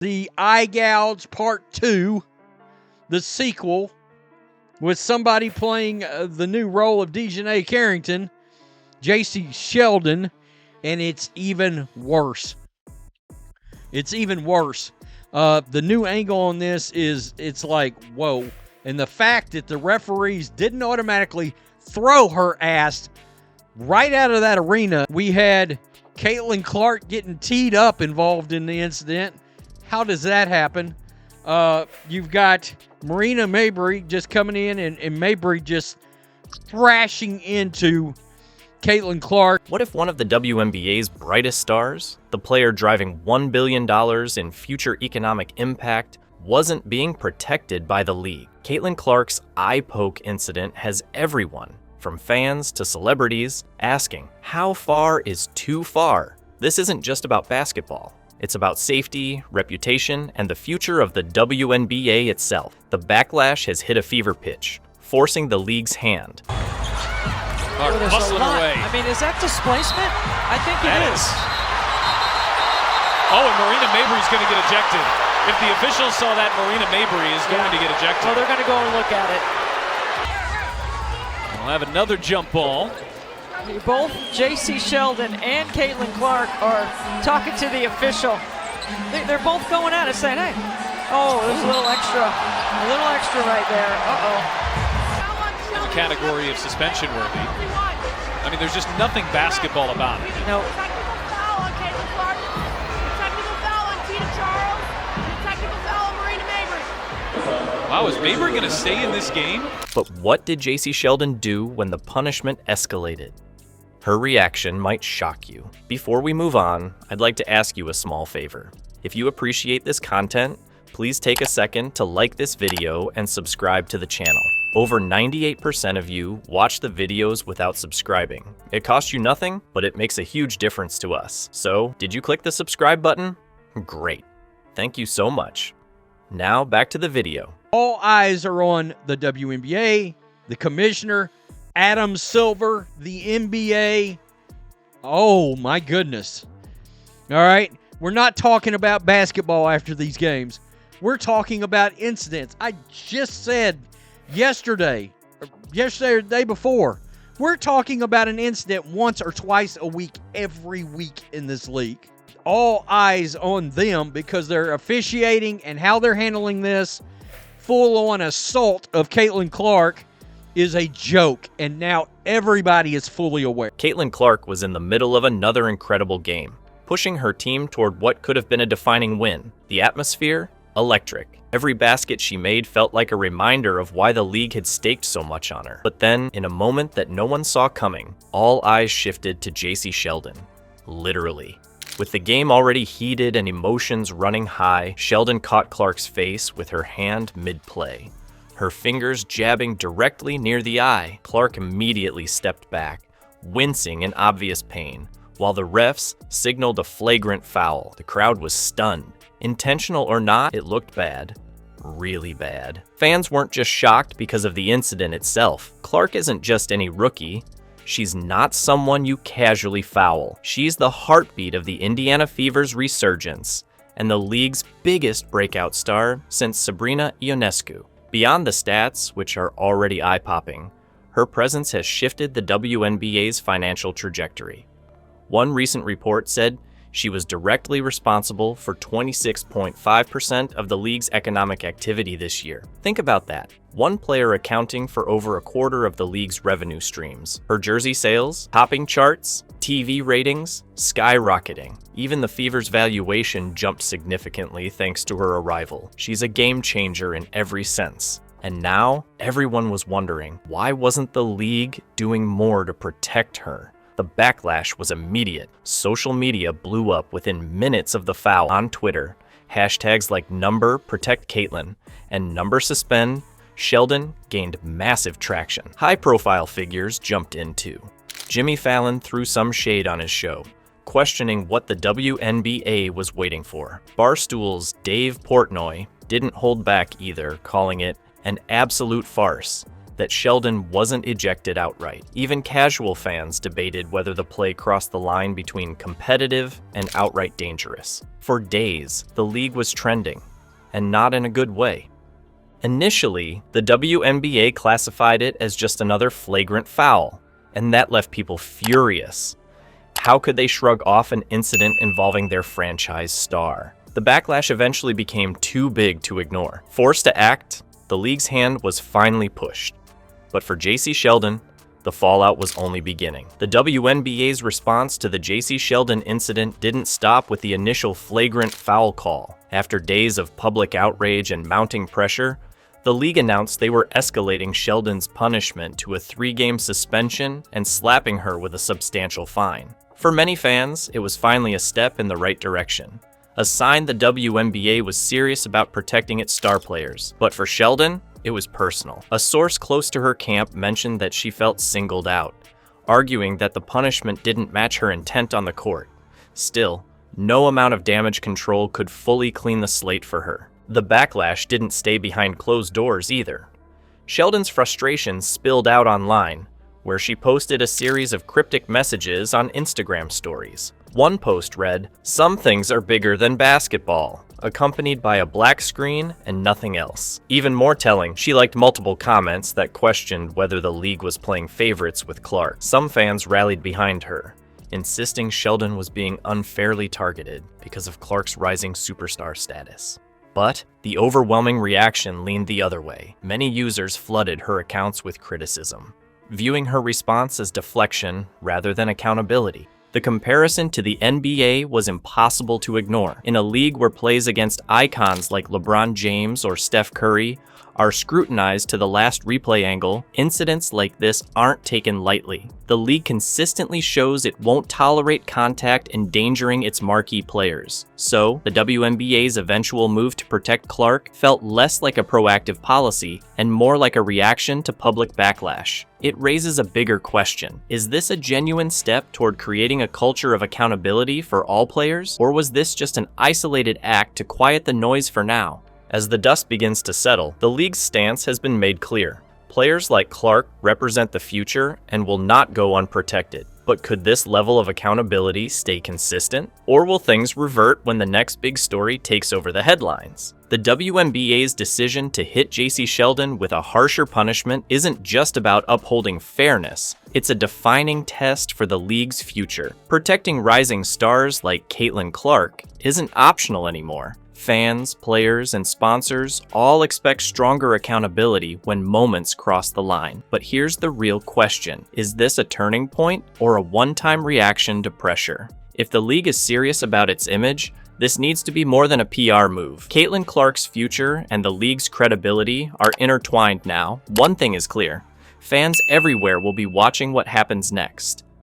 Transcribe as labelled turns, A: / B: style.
A: The Eye Gouge Part 2, the sequel, with somebody playing the new role of Dejanay Carrington, Jacy Sheldon, and it's even worse. It's even worse. The new angle on this is, it's like, whoa. And the fact that the referees didn't automatically throw her ass right out of that arena. We had Caitlin Clark getting teed up involved in the incident. How does that happen? You've got Marina Mabrey just coming in and Mabrey just thrashing into Caitlin Clark.
B: What if one of the WNBA's brightest stars, the player driving $1 billion in future economic impact, wasn't being protected by the league? Caitlin Clark's eye poke incident has everyone, from fans to celebrities, asking, how far is too far? This isn't just about basketball. It's about safety, reputation, and the future of the WNBA itself. The backlash has hit a fever pitch, forcing the league's hand.
C: Clark muscling away.
D: I mean, is that displacement? I think it is.
C: Oh, and Marina Mabrey's going to get ejected. If the officials saw that, Marina Mabrey is going to get ejected.
D: Well, they're going to go and look at it.
C: We'll have another jump ball.
D: Both Jacy Sheldon and Caitlin Clark are talking to the official. They're both going at it, saying, hey, oh, there's a little extra right there. Uh-oh.
C: The category of suspension worthy. I mean, there's just nothing basketball about it.
D: No.
C: Wow, is Mabrey going to stay in this game?
B: But what did Jacy Sheldon do when the punishment escalated? Her reaction might shock you. Before we move on, I'd like to ask you a small favor. If you appreciate this content, please take a second to like this video and subscribe to the channel. Over 98% of you watch the videos without subscribing. It costs you nothing, but it makes a huge difference to us. So, did you click the subscribe button? Great. Thank you so much. Now, back to the video.
A: All eyes are on the WNBA, the commissioner, Adam Silver, the NBA. Oh, my goodness. All right? We're not talking about basketball after these games. We're talking about incidents. I just said yesterday or the day before, we're talking about an incident once or twice a week, every week in this league. All eyes on them because they're officiating and how they're handling this. Full-on assault of Caitlin Clark is a joke, and now everybody is fully aware.
B: Caitlin Clark was in the middle of another incredible game, pushing her team toward what could have been a defining win. The atmosphere? Electric. Every basket she made felt like a reminder of why the league had staked so much on her. But then, in a moment that no one saw coming, all eyes shifted to Jacy Sheldon. Literally. With the game already heated and emotions running high, Sheldon caught Clark's face with her hand mid-play. Her fingers jabbing directly near the eye. Clark immediately stepped back, wincing in obvious pain, while the refs signaled a flagrant foul. The crowd was stunned. Intentional or not, it looked bad. Really bad. Fans weren't just shocked because of the incident itself. Clark isn't just any rookie. She's not someone you casually foul. She's the heartbeat of the Indiana Fever's resurgence, and the league's biggest breakout star since Sabrina Ionescu. Beyond the stats, which are already eye-popping, her presence has shifted the WNBA's financial trajectory. One recent report said she was directly responsible for 26.5% of the league's economic activity this year. Think about that. One player accounting for over a quarter of the league's revenue streams. Her jersey sales, topping charts, TV ratings, skyrocketing. Even the Fever's valuation jumped significantly thanks to her arrival. She's a game changer in every sense. And now, everyone was wondering, why wasn't the league doing more to protect her? The backlash was immediate. Social media blew up within minutes of the foul on Twitter. Hashtags like #ProtectCaitlin and #suspend Sheldon gained massive traction. High-profile figures jumped in too. Jimmy Fallon threw some shade on his show, questioning what the WNBA was waiting for. Barstool's Dave Portnoy didn't hold back either, calling it an absolute farce. that Sheldon wasn't ejected outright. Even casual fans debated whether the play crossed the line between competitive and outright dangerous. For days, the league was trending, and not in a good way. Initially, the WNBA classified it as just another flagrant foul, and that left people furious. How could they shrug off an incident involving their franchise star? The backlash eventually became too big to ignore. Forced to act, the league's hand was finally pushed. But for Jacy Sheldon, the fallout was only beginning. The WNBA's response to the Jacy Sheldon incident didn't stop with the initial flagrant foul call. After days of public outrage and mounting pressure, the league announced they were escalating Sheldon's punishment to a 3-game suspension and slapping her with a substantial fine. For many fans, it was finally a step in the right direction, a sign the WNBA was serious about protecting its star players. But for Sheldon, it was personal. A source close to her camp mentioned that she felt singled out, arguing that the punishment didn't match her intent on the court. Still, no amount of damage control could fully clean the slate for her. The backlash didn't stay behind closed doors either. Sheldon's frustrations spilled out online, where she posted a series of cryptic messages on Instagram stories. One post read, "Some things are bigger than basketball," accompanied by a black screen and nothing else. Even more telling, she liked multiple comments that questioned whether the league was playing favorites with Clark. Some fans rallied behind her, insisting Sheldon was being unfairly targeted because of Clark's rising superstar status. But the overwhelming reaction leaned the other way. Many users flooded her accounts with criticism, viewing her response as deflection rather than accountability. The comparison to the NBA was impossible to ignore. In a league where plays against icons like LeBron James or Steph Curry are scrutinized to the last replay angle, incidents like this aren't taken lightly. The league consistently shows it won't tolerate contact endangering its marquee players. So, the WNBA's eventual move to protect Clark felt less like a proactive policy and more like a reaction to public backlash. It raises a bigger question. Is this a genuine step toward creating a culture of accountability for all players? Or was this just an isolated act to quiet the noise for now? As the dust begins to settle, the league's stance has been made clear. Players like Clark represent the future and will not go unprotected. But could this level of accountability stay consistent? Or will things revert when the next big story takes over the headlines? The WNBA's decision to hit Jacy Sheldon with a harsher punishment isn't just about upholding fairness. It's a defining test for the league's future. Protecting rising stars like Caitlin Clark isn't optional anymore. Fans, players, and sponsors all expect stronger accountability when moments cross the line. But here's the real question. Is this a turning point or a one-time reaction to pressure? If the league is serious about its image, this needs to be more than a PR move. Caitlin Clark's future and the league's credibility are intertwined now. One thing is clear. Fans everywhere will be watching what happens next.